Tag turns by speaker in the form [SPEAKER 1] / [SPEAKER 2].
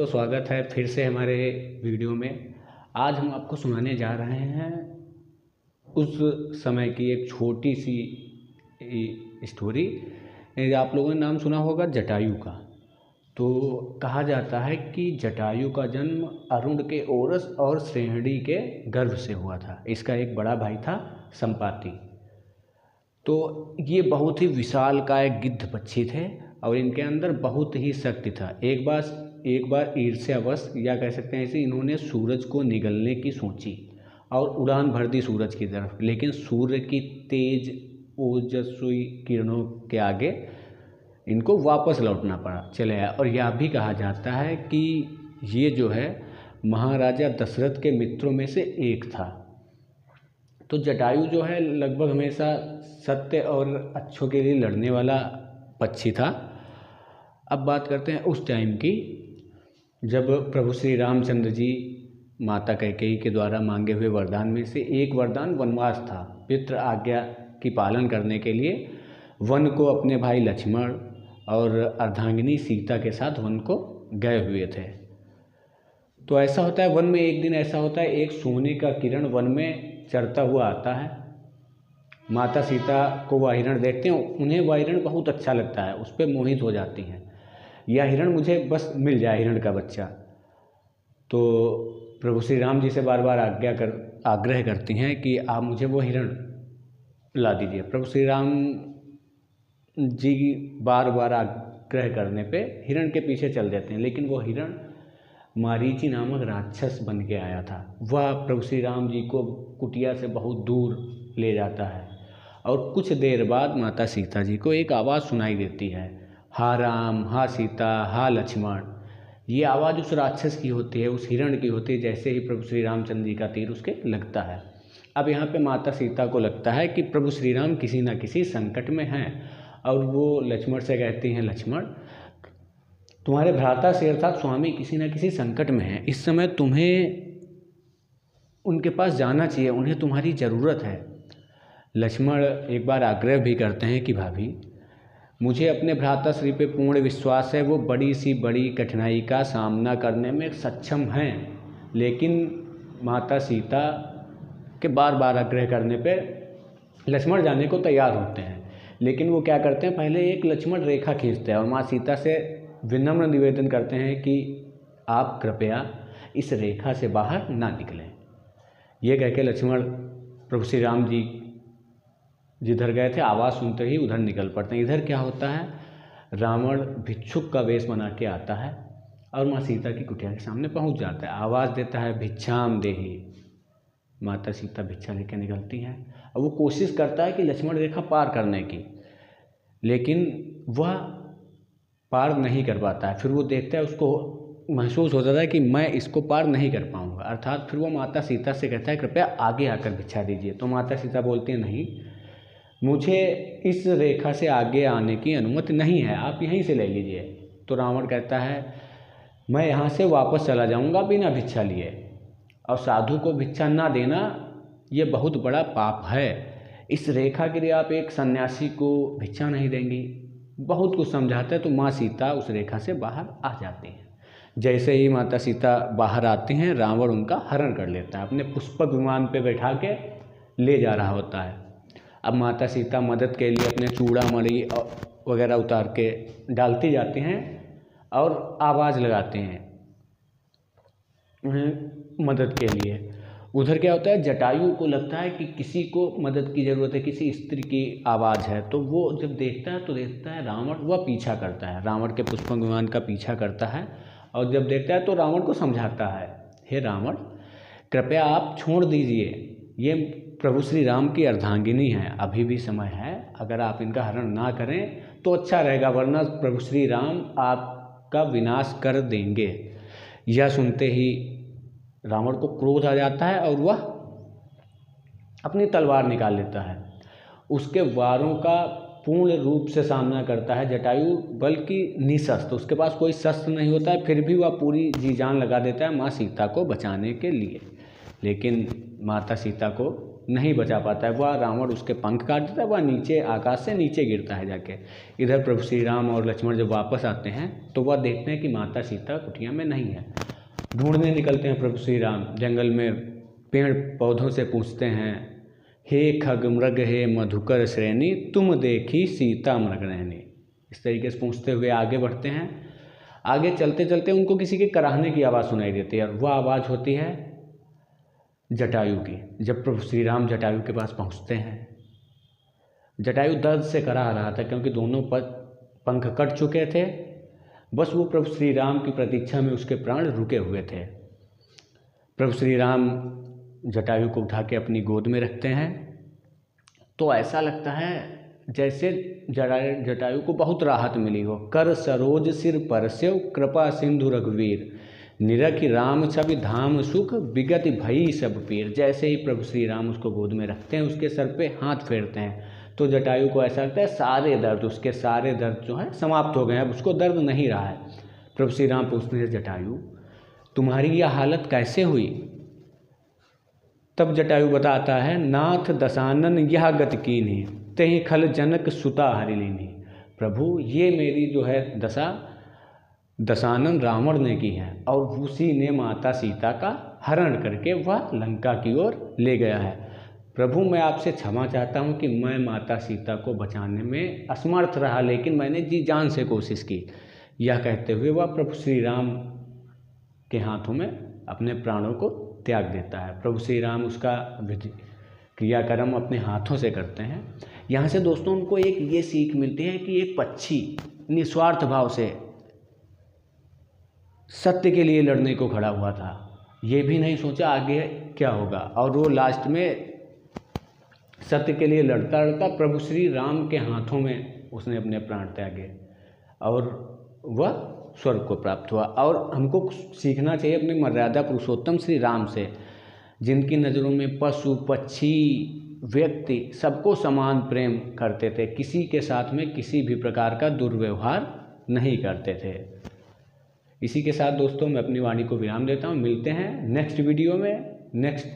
[SPEAKER 1] दोस्तों, स्वागत है फिर से हमारे वीडियो में। आज हम आपको सुनाने जा रहे हैं उस समय की एक छोटी सी स्टोरी। आप लोगों ने नाम सुना होगा जटायु का। तो कहा जाता है कि जटायु का जन्म अरुण के औरस और श्रेहणी के गर्भ से हुआ था। इसका एक बड़ा भाई था संपाति। तो ये बहुत ही विशालकाय गिद्ध पक्षी थे और इनके अंदर बहुत ही शक्ति था। एक बार ईर्ष्यावश या कह सकते हैं ऐसे, इन्होंने सूरज को निगलने की सोची और उड़ान भर दी सूरज की तरफ, लेकिन सूर्य की तेज ओजस्वी किरणों के आगे इनको वापस लौटना पड़ा, चले आया। और यह भी कहा जाता है कि ये जो है महाराजा दशरथ के मित्रों में से एक था। तो जटायु जो है लगभग हमेशा सत्य और अच्छों के लिए लड़ने वाला पक्षी था। अब बात करते हैं उस टाइम की, जब प्रभु श्री रामचंद्र जी माता कैकेयी के द्वारा मांगे हुए वरदान में से एक वरदान वनवास था। पितृ आज्ञा की पालन करने के लिए वन को अपने भाई लक्ष्मण और अर्धांगिनी सीता के साथ वन को गए हुए थे। तो ऐसा होता है, वन में एक दिन ऐसा होता है, एक सोने का किरण वन में चरता हुआ आता है। माता सीता को वह हिरण देखते हैं, उन्हें वह हिरण बहुत अच्छा लगता है, उस पर मोहित हो जाती हैं। यह हिरण मुझे बस मिल जाए, हिरण का बच्चा। तो प्रभु श्री राम जी से बार बार आग्रह करती हैं कि आप मुझे वो हिरण ला दीजिए। प्रभु श्री राम जी बार बार आग्रह करने पे हिरण के पीछे चल देते हैं, लेकिन वो हिरण मारीची नामक राक्षस बन के आया था। वह प्रभु श्री राम जी को कुटिया से बहुत दूर ले जाता है और कुछ देर बाद माता सीता जी को एक आवाज़ सुनाई देती है, हा राम, हा सीता, हा लक्ष्मण। ये आवाज़ उस राक्षस की होती है, उस हिरण की होती है। जैसे ही प्रभु श्री रामचंद्र जी का तीर उसके लगता है। अब यहाँ पे माता सीता को लगता है कि प्रभु श्री राम किसी न किसी संकट में हैं और वो लक्ष्मण से कहती हैं, लक्ष्मण तुम्हारे भ्राता से अर्थात स्वामी किसी न किसी संकट में हैं, इस समय तुम्हें उनके पास जाना चाहिए, उन्हें तुम्हारी ज़रूरत है। लक्ष्मण एक बार आग्रह भी करते हैं कि भाभी मुझे अपने भ्राता श्री पे पूर्ण विश्वास है, वो बड़ी सी बड़ी कठिनाई का सामना करने में सक्षम हैं। लेकिन माता सीता के बार बार आग्रह करने पे लक्ष्मण जाने को तैयार होते हैं, लेकिन वो क्या करते हैं, पहले एक लक्ष्मण रेखा खींचते हैं और माँ सीता से विनम्र निवेदन करते हैं कि आप कृपया इस रेखा से बाहर ना निकलें। ये कह के लक्ष्मण प्रभु श्री राम जी जिधर गए थे आवाज़ सुनते ही उधर निकल पड़ते हैं। इधर क्या होता है, रावण भिक्षुक का वेश बना के आता है और माँ सीता की कुटिया के सामने पहुंच जाता है। आवाज़ देता है, भिक्षाम देहि। माता सीता भिक्षा लेकर निकलती हैं और वो कोशिश करता है कि लक्ष्मण रेखा पार करने की, लेकिन वह पार नहीं कर पाता है। फिर वो देखता है, उसको महसूस हो जाता है कि मैं इसको पार नहीं कर पाऊँगा। अर्थात फिर वो माता सीता से कहता है, कृपया आगे आकर भिक्षा दीजिए। तो माता सीता बोलती है, नहीं, मुझे इस रेखा से आगे आने की अनुमति नहीं है, आप यहीं से ले लीजिए। तो रावण कहता है, मैं यहाँ से वापस चला जाऊँगा बिना भिक्षा लिए, और साधु को भिक्षा ना देना ये बहुत बड़ा पाप है। इस रेखा के लिए आप एक सन्यासी को भिक्षा नहीं देंगी। बहुत कुछ समझाते हैं। तो माँ सीता उस रेखा से बाहर आ जाती हैं। जैसे ही माता सीता बाहर आती हैं, रावण उनका हरण कर लेता है, अपने पुष्पक विमान पे बैठा के ले जा रहा होता है। अब माता सीता मदद के लिए अपने चूड़ा मणि वगैरह उतार के डालती जाती हैं और आवाज़ लगाते हैं उन्हें मदद के लिए। उधर क्या होता है, जटायु को लगता है कि किसी को मदद की ज़रूरत है, किसी स्त्री की आवाज़ है। तो वो जब देखता है तो देखता है रावण वह पीछा करता है, रावण के पुष्पक विमान का पीछा करता है। और जब देखता है तो रावण को समझाता है, हे रावण कृपया आप छोड़ दीजिए, ये प्रभु श्री राम की अर्धांगिनी है, अभी भी समय है, अगर आप इनका हरण ना करें तो अच्छा रहेगा, वरना प्रभु श्री राम आपका विनाश कर देंगे। यह सुनते ही रावण को क्रोध आ जाता है और वह अपनी तलवार निकाल लेता है। उसके वारों का पूर्ण रूप से सामना करता है जटायु, बल्कि निशस्त्र, उसके पास कोई शस्त्र नहीं होता है, फिर भी वह पूरी जी जान लगा देता है माँ सीता को बचाने के लिए। लेकिन माता सीता को नहीं बचा पाता है, वह रावण उसके पंख काट देता है, वह नीचे आकाश से नीचे गिरता है जाके। इधर प्रभु श्री राम और लक्ष्मण जब वापस आते हैं तो वह देखते हैं कि माता सीता कुटिया में नहीं है। ढूंढने निकलते हैं प्रभु श्री राम, जंगल में पेड़ पौधों से पूछते हैं, हे खग मृग हे मधुकर श्रेणी, तुम देखी सीता मृग रहनी। इस तरीके से पूछते हुए आगे बढ़ते हैं। आगे चलते चलते उनको किसी के कराहने की आवाज़ सुनाई देती है, और वह आवाज़ होती है जटायु की। जब प्रभु श्री राम जटायु के पास पहुंचते हैं, जटायु दर्द से कराह रहा था क्योंकि दोनों पंख कट चुके थे। बस वो प्रभु श्री राम की प्रतीक्षा में उसके प्राण रुके हुए थे। प्रभु श्री राम जटायु को उठा के अपनी गोद में रखते हैं तो ऐसा लगता है जैसे जटायु को बहुत राहत मिली हो। कर सरोज सिर परस्यव कृपा सिंधु रघुवीर, निरखि राम छवि धाम सुख विगति भई सब पीर। जैसे ही प्रभु श्री राम उसको गोद में रखते हैं, उसके सर पे हाथ फेरते हैं तो जटायु को ऐसा लगता है सारे दर्द, उसके सारे दर्द जो है समाप्त हो गए हैं, अब उसको दर्द नहीं रहा है। प्रभु श्री राम पूछते हैं, जटायु तुम्हारी यह हालत कैसे हुई? तब जटायु बताता है, नाथ दशानन यह गति कीन्ही, तेहि खल जनक सुता हरिलीनी। प्रभु ये मेरी जो है दशा दशानन रावण ने की है, और उसी ने माता सीता का हरण करके वह लंका की ओर ले गया है। प्रभु मैं आपसे क्षमा चाहता हूँ कि मैं माता सीता को बचाने में असमर्थ रहा, लेकिन मैंने जी जान से कोशिश की। यह कहते हुए वह प्रभु श्री राम के हाथों में अपने प्राणों को त्याग देता है। प्रभु श्री राम उसका क्रियाक्रम अपने हाथों से करते हैं। यहाँ से दोस्तों उनको एक ये सीख मिलती है कि एक पक्षी निस्वार्थ भाव से सत्य के लिए लड़ने को खड़ा हुआ था, ये भी नहीं सोचा आगे क्या होगा, और वो लास्ट में सत्य के लिए लड़ता लड़ता प्रभु श्री राम के हाथों में उसने अपने प्राण त्यागे और वह स्वर्ग को प्राप्त हुआ। और हमको सीखना चाहिए अपने मर्यादा पुरुषोत्तम श्री राम से, जिनकी नज़रों में पशु पक्षी व्यक्ति सबको समान प्रेम करते थे, किसी के साथ में किसी भी प्रकार का दुर्व्यवहार नहीं करते थे। इसी के साथ दोस्तों मैं अपनी वाणी को विराम देता हूँ। मिलते हैं नेक्स्ट वीडियो में नेक्स्ट